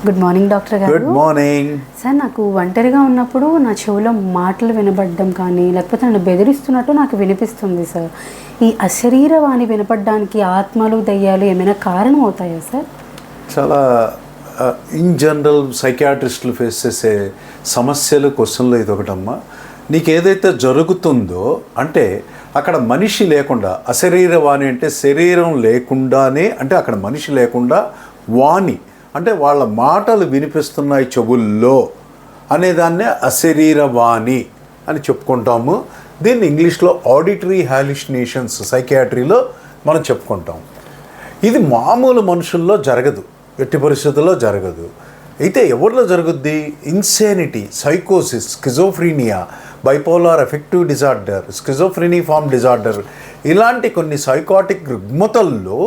Good morning doctor గారు. Good morning sir, నాకు ఒంటరిగా ఉన్నప్పుడు నా చెవిలో మాటలు వినబడడం కానీ లేకపోతే నన్ను బెదిరిస్తున్నట్టు నాకు వినిపిస్తుంది సార్. ఈ అశరీరవాణి వినపడడానికి ఆత్మలు దయ్యాలు ఏమైనా కారణం అవుతాయా సార్? చాలా ఇన్ జనరల్ సైకియాట్రిస్టులు ఫేస్ చేసే సమస్యలు క్వశ్చన్లో ఇది ఒకటమ్మా. నీకు ఏదైతే జరుగుతుందో అంటే అక్కడ మనిషి లేకుండా, అశరీరవాణి అంటే శరీరం లేకుండానే, అంటే అక్కడ మనిషి లేకుండా వాణి అంటే వాళ్ళ మాటలు వినిపిస్తున్నాయి చెవుల్లో అనేదాన్నే అశరీరవాణి అని చెప్పుకుంటాము. దీన్ని ఇంగ్లీష్లో ఆడిటరీ హాలిసినేషన్స్ సైకియాట్రీలో మనం చెప్పుకుంటాం. ఇది మామూలు మనుషుల్లో జరగదు, ఎట్టి పరిస్థితుల్లో జరగదు. అయితే ఎవరిలో జరుగుద్ది? ఇన్సానిటీ, సైకోసిస్, schizophrenia, bipolar affective disorder, schizophreniform disorder, ఇలాంటి కొన్ని సైకాటిక్ రుగ్మతల్లో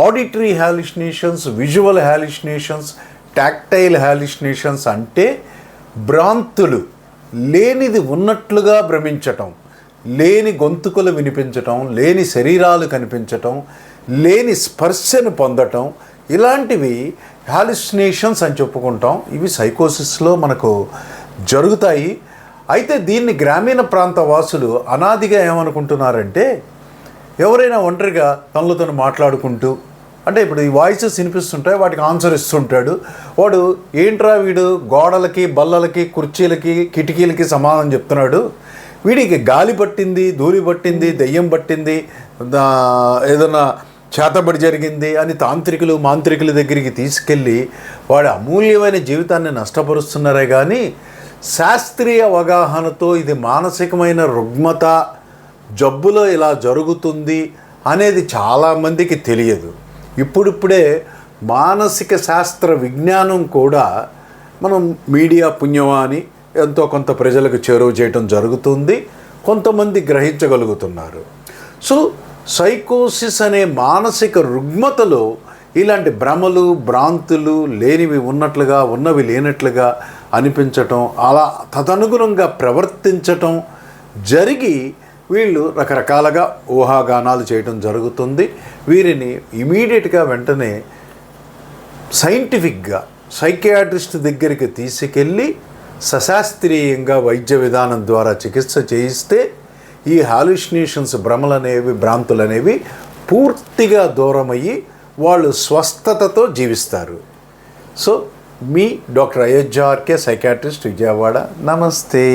auditory hallucinations, visual hallucinations, tactile hallucinations అంటే భ్రాంతులు, లేనిది ఉన్నట్లుగా భ్రమించటం, లేని గొంతుకులు వినిపించటం, లేని శరీరాలు కనిపించటం, లేని స్పర్శను పొందటం, ఇలాంటివి హాలిసినేషన్స్ అని చెప్పుకుంటాం. ఇవి సైకోసిస్లో మనకు జరుగుతాయి. అయితే దీన్ని గ్రామీణ ప్రాంత వాసులు అనాదిగా ఏమనుకుంటున్నారంటే, ఎవరైనా ఒంటరిగా తనలో తను మాట్లాడుకుంటూ, అంటే ఇప్పుడు ఈ వాయిసెస్ వినిపిస్తుంటాయి, వాటికి ఆన్సర్ ఇస్తుంటాడు. వాడు ఏంట్రా వీడు గోడలకి, బల్లలకి, కుర్చీలకి, కిటికీలకి సమాధానం చెప్తున్నాడు, వీడికి గాలి పట్టింది, ధూళి పట్టింది, దెయ్యం పట్టింది, ఏదైనా చేతబడి జరిగింది అని తాంత్రికులు, మాంత్రికుల దగ్గరికి తీసుకెళ్ళి వాడి అమూల్యమైన జీవితాన్ని నష్టపరుస్తున్నారే కానీ శాస్త్రీయ అవగాహనతో ఇది మానసికమైన రుగ్మత, జబ్బులో ఇలా జరుగుతుంది అనేది చాలామందికి తెలియదు. ఇప్పుడిప్పుడే మానసిక శాస్త్ర విజ్ఞానం కూడా మనం మీడియా పుణ్యమా అని ఎంతో కొంత ప్రజలకు చేరువ చేయటం జరుగుతుంది, కొంతమంది గ్రహించగలుగుతున్నారు. సో సైకోసిస్ అనే మానసిక రుగ్మతలో ఇలాంటి భ్రమలు, భ్రాంతులు, లేనివి ఉన్నట్లుగా, ఉన్నవి లేనట్లుగా అనిపించటం, అలా తదనుగుణంగా ప్రవర్తించటం జరిగి వీళ్ళు రకరకాలుగా ఊహాగానాలు చేయటం జరుగుతుంది. వీరిని ఇమీడియట్గా వెంటనే సైంటిఫిక్గా సైకియాట్రిస్ట్ దగ్గరికి తీసుకెళ్ళి సశాస్త్రీయంగా వైద్య విధానం ద్వారా చికిత్స చేయిస్తే ఈ హాలుసినేషన్స్, భ్రమలు అనేవి, భ్రాంతులు అనేవి పూర్తిగా దూరమయ్యి వాళ్ళు స్వస్థతతో జీవిస్తారు. సో మీ డాక్టర్ అయోధ్య ఆర్కే, సైకియాట్రిస్ట్, విజయవాడ. నమస్తే.